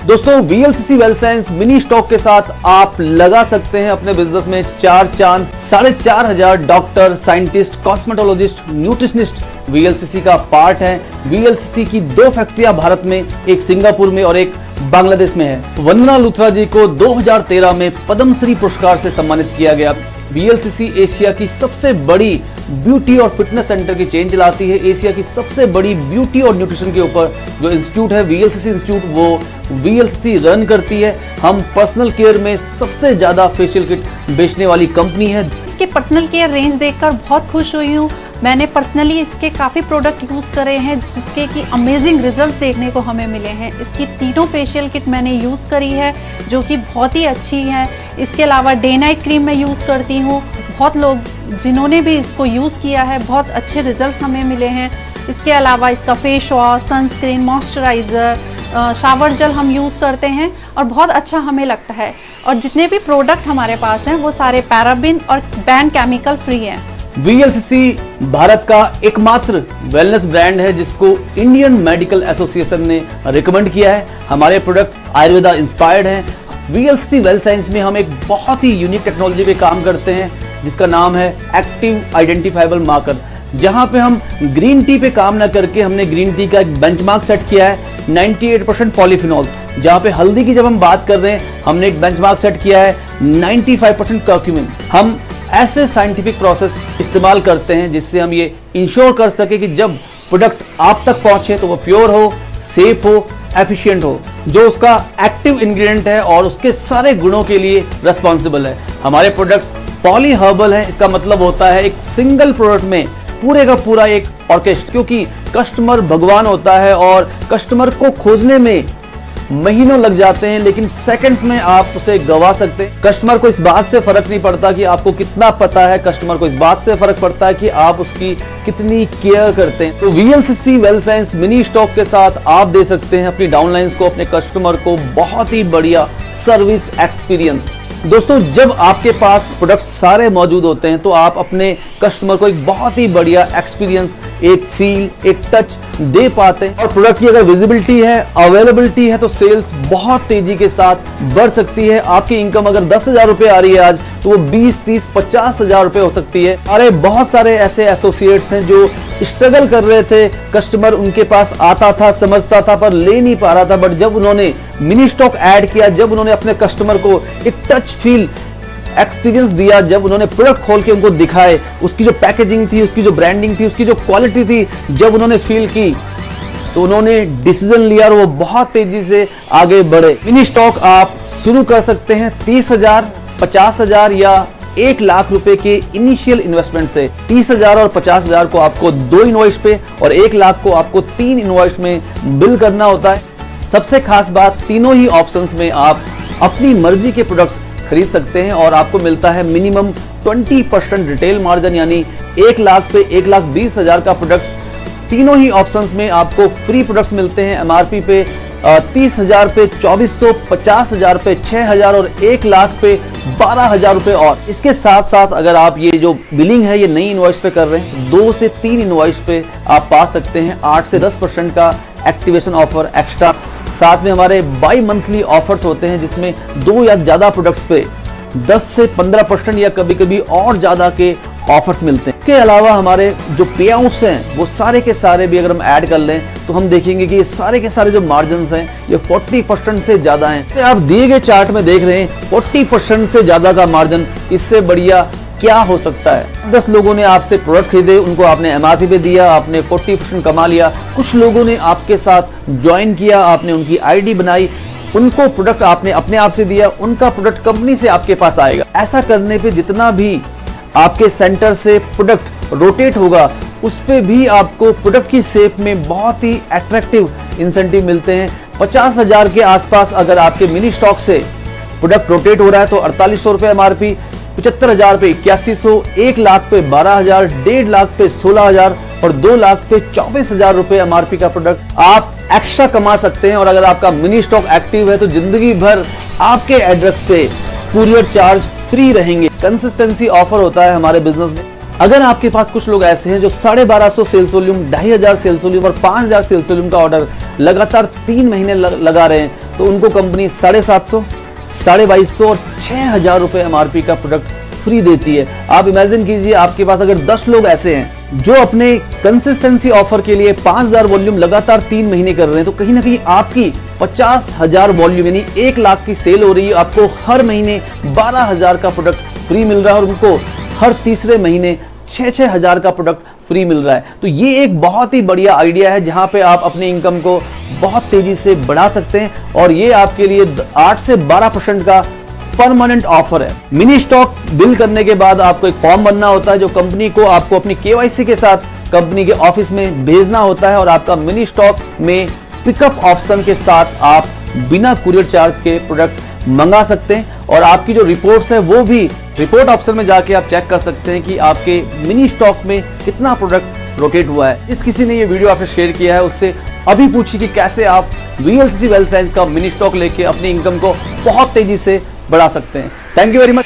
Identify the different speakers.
Speaker 1: दोस्तों VLCC well science mini stock के साथ आप लगा सकते हैं अपने बिजनेस में 4 चांद। 4,500 doctor, scientist, cosmetologist, nutritionist VLCC का पार्ट है। VLCC की 2 फैक्ट्रियां भारत में, एक सिंगापुर में और एक बांग्लादेश में है। वंदना लुथरा जी को 2013 में पद्मश्री पुरस्कार से सम्मानित किया गया। VLCC एशिया की सबसे बड़ी ब्यूटी और फिटनेस सेंटर की चेन चलाती है। एशिया की सबसे बड़ी ब्यूटी और न्यूट्रिशन के ऊपर जो इंस्टीट्यूट है VLCC इंस्टीट्यूट, वो VLCC रन करती है। हम पर्सनल केयर में सबसे ज्यादा फेशियल किट बेचने वाली कंपनी है।
Speaker 2: इसके पर्सनल केयर रेंज देखकर बहुत खुश हुई हूँ। मैंने पर्सनली इसके काफ़ी प्रोडक्ट यूज़ करे हैं जिसके कि अमेजिंग रिजल्ट्स देखने को हमें मिले हैं। इसकी तीनों फेशियल किट मैंने यूज़ करी है जो कि बहुत ही अच्छी है। इसके अलावा डे नाइट क्रीम मैं यूज़ करती हूँ। बहुत लोग जिन्होंने भी इसको यूज़ किया है बहुत अच्छे रिजल्ट्स हमें मिले हैं। इसके अलावा इसका face wash, sunscreen, moisturiser, shower gel हम यूज़ करते हैं और बहुत अच्छा हमें लगता है। और जितने भी प्रोडक्ट हमारे पास हैं वो सारे पैराबिन और बैन केमिकल फ्री हैं।
Speaker 1: VLCC भारत का एकमात्र वेलनेस ब्रांड है जिसको इंडियन मेडिकल एसोसिएशन ने रिकमेंड किया है। हमारे प्रोडक्ट आयुर्वेदा इंस्पायर्ड हैं। VLCC वेल साइंस में हम एक बहुत ही यूनिक टेक्नोलॉजी पे काम करते हैं जिसका नाम है एक्टिव आइडेंटिफाइबल मार्कर, जहां पे हम ग्रीन टी पे काम ना करके हमने ग्रीन टी का एक बेंचमार्क सेट किया है 98% पॉलीफिनॉल। जहां पे हल्दी की जब हम बात कर रहे हैं हमने एक बेंचमार्क सेट किया है 95% कर्क्यूमिन। हम ऐसे साइंटिफिक प्रोसेस इस्तेमाल करते हैं जिससे हम ये इंश्योर कर सके कि जब प्रोडक्ट आप तक पहुंचे तो वो प्योर हो, सेफ हो, एफिशिएंट हो, जो उसका एक्टिव इंग्रेडिएंट है और उसके सारे गुणों के लिए रिस्पॉन्सिबल है। हमारे प्रोडक्ट्स पॉली हर्बल है। इसका मतलब होता है एक सिंगल प्रोडक्ट में पूरे का पूरा एक ऑर्केस्ट्रा, क्योंकि कस्टमर भगवान होता है और कस्टमर को खोजने में महीनों लग जाते हैं लेकिन सेकंड्स में आप उसे गवा सकते हैं। कस्टमर को इस बात से फर्क नहीं पड़ता कि आपको कितना पता है, कस्टमर को इस बात से फर्क पड़ता है कि आप उसकी कितनी केयर करते हैं। तो VLCC well science mini stock के साथ आप दे सकते हैं अपनी डाउनलाइंस को, अपने कस्टमर को बहुत ही बढ़िया सर्विस एक्सपीरियंस। दोस्तों, जब आपके पास प्रोडक्ट्स सारे मौजूद होते हैं तो आप अपने कस्टमर को एक बहुत ही बढ़िया एक्सपीरियंस, एक फील, एक टच दे पाते हैं। और प्रोडक्ट की अगर विजिबिलिटी है, अवेलेबिलिटी है तो सेल्स बहुत तेजी के साथ बढ़ सकती है। आपकी इनकम अगर 10,000 रुपए आ रही है आज तो वो 20, 30, 50,000 रुपए हो सकती है। अरे बहुत सारे ऐसे एसोसिएट्स हैं जो स्ट्रगल कर रहे थे, कस्टमर उनके पास आता था, समझता था पर ले नहीं पा रहा था, बट जब उन्होंने मिनी स्टॉक ऐड किया, जब उन्होंने अपने कस्टमर को एक टच फील एक्सपीरियंस दिया, जब उन्होंने प्रोडक्ट खोल के उनको दिखाए, उसकी जो पैकेजिंग थी, उसकी जो ब्रांडिंग थी, उसकी जो क्वालिटी थी, जब उन्होंने फील की तो उन्होंने डिसीजन लिया और वो बहुत तेजी से आगे बढ़े। मिनी स्टॉक आप शुरू कर सकते हैं 30,000, 50,000 या 1 लाख रुपए के इनिशियल इन्वेस्टमेंट से। 30,000 और 50,000 को आपको 2 इनवॉइस पे और 1 लाख को आपको 3 इनवॉइस में बिल करना होता है। सबसे खास बात, तीनों ही ऑप्शंस में आप अपनी मर्जी के प्रोडक्ट्स खरीद सकते हैं और आपको मिलता है मिनिमम 20% रिटेल मार्जिन, यानी 1 लाख पे 1,20,000 का प्रोडक्ट्स। तीनों ही ऑप्शंस में आपको फ्री प्रोडक्ट्स मिलते हैं। MRP पे 30,000 पे 2,400, 50,000 पे 6,000 और 1 लाख पे 12,000 रुपए। और इसके साथ साथ अगर आप ये जो बिलिंग है ये नई इनवॉइस पे कर रहे हैं, 2 से 3 इनवॉइस पे आप पा सकते हैं 8 से 10% का एक्टिवेशन ऑफर एक्स्ट्रा। साथ में हमारे बाई मंथली ऑफर्स होते हैं जिसमें 2 या ज्यादा प्रोडक्ट्स पे 10 से 15% या कभी कभी और ज्यादा के ऑफर्स मिलते हैं। इसके अलावा हमारे जो पे आउट्स हैं वो सारे के सारे भी अगर हम ऐड कर लें तो हम देखेंगे कि ये सारे के सारे जो मार्जिन हैं ये 40% से ज्यादा हैं। आप दिए गए चार्ट में देख रहे हैं 40% से ज्यादा का मार्जिन, इससे बढ़िया क्या हो सकता है। 10 लोगों ने आपसे प्रोडक्ट खरीदे, उनको आपने MRP पे दिया, आपने 40% कमा लिया। कुछ लोगों ने आपके साथ ज्वाइन किया, आपने उनकी ID बनाई, उनको प्रोडक्ट आपने अपने आप से दिया, उनका प्रोडक्ट कंपनी से आपके पास आएगा। ऐसा करने पे जितना भी आपके सेंटर से प्रोडक्ट रोटेट होगा उस पे भी आपको प्रोडक्ट की शेप में बहुत ही अट्रैक्टिव इंसेंटिव मिलते हैं। 50,000 के आसपास अगर आपके मिनी स्टॉक से प्रोडक्ट रोटेट हो रहा है तो 4,800 रुपए MRP, 75,000 पे 8100, 1 लाख पे 12,000, 1.5 लाख पे 16,000 और 2 लाख पे 24,000 रुपए MRP का प्रोडक्ट आप एक्स्ट्रा कमा सकते हैं। और अगर आपका मिनी स्टॉक एक्टिव है तो जिंदगी भर आपके एड्रेस पे कुरियर चार्ज फ्री रहेंगे। कंसिस्टेंसी ऑफर होता है हमारे बिजनेस में। अगर आपके पास कुछ लोग ऐसे हैं जो 1250 सेल्स वॉल्यूम, 2,500 सेल्स वॉल्यूम और 5,000 सेल्स वॉल्यूम का ऑर्डर लगातार 3 महीने लगा रहे हैं तो उनको कंपनी 750, 2250 और 6000 रुपए MRP का प्रोडक्ट फ्री देती है। आप इमेजिन कीजिए, आपके पास अगर 10 लोग ऐसे हैं जो अपने कंसिस्टेंसी ऑफर के लिए 5000 वॉल्यूम लगातार 3 महीने कर रहे हैं, तो कहीं ना कहीं आपकी 50,000 वॉल्यूम यानी 1 लाख की सेल हो रही है। आपको हर महीने 12,000 का प्रोडक्ट फ्री मिल रहा है और उनको हर तीसरे महीने 6,000 का प्रोडक्ट फ्री मिल रहा है। तो ये एक बहुत ही बढ़िया आइडिया है जहां पे आप अपनी इनकम को बहुत तेजी से बढ़ा सकते हैं और ये आपके लिए 8 से 12% का परमानेंट ऑफर है। मिनी स्टॉक बिल करने के बाद आपको एक फॉर्म भरना होता है जो कंपनी को आपको अपनी KYC के साथ कंपनी के ऑफिस में भेजना होता है और आपका मिनी स्टॉक में पिकअप ऑप्शन के साथ आप बिना कुरियर चार्ज के प्रोडक्ट मंगा सकते हैं और आपकी जो रिपोर्ट्स है वो भी रिपोर्ट ऑप्शन में जाके आप चेक कर सकते हैं कि आपके मिनी स्टॉक में कितना प्रोडक्ट रोटेट हुआ है। जिस किसी ने ये वीडियो आपसे शेयर किया है उससे अभी पूछिए कि कैसे आप VLCC वेल्थ साइंस का मिनी स्टॉक लेके अपनी इनकम को बहुत तेजी से बढ़ा सकते हैं। Thank you very much.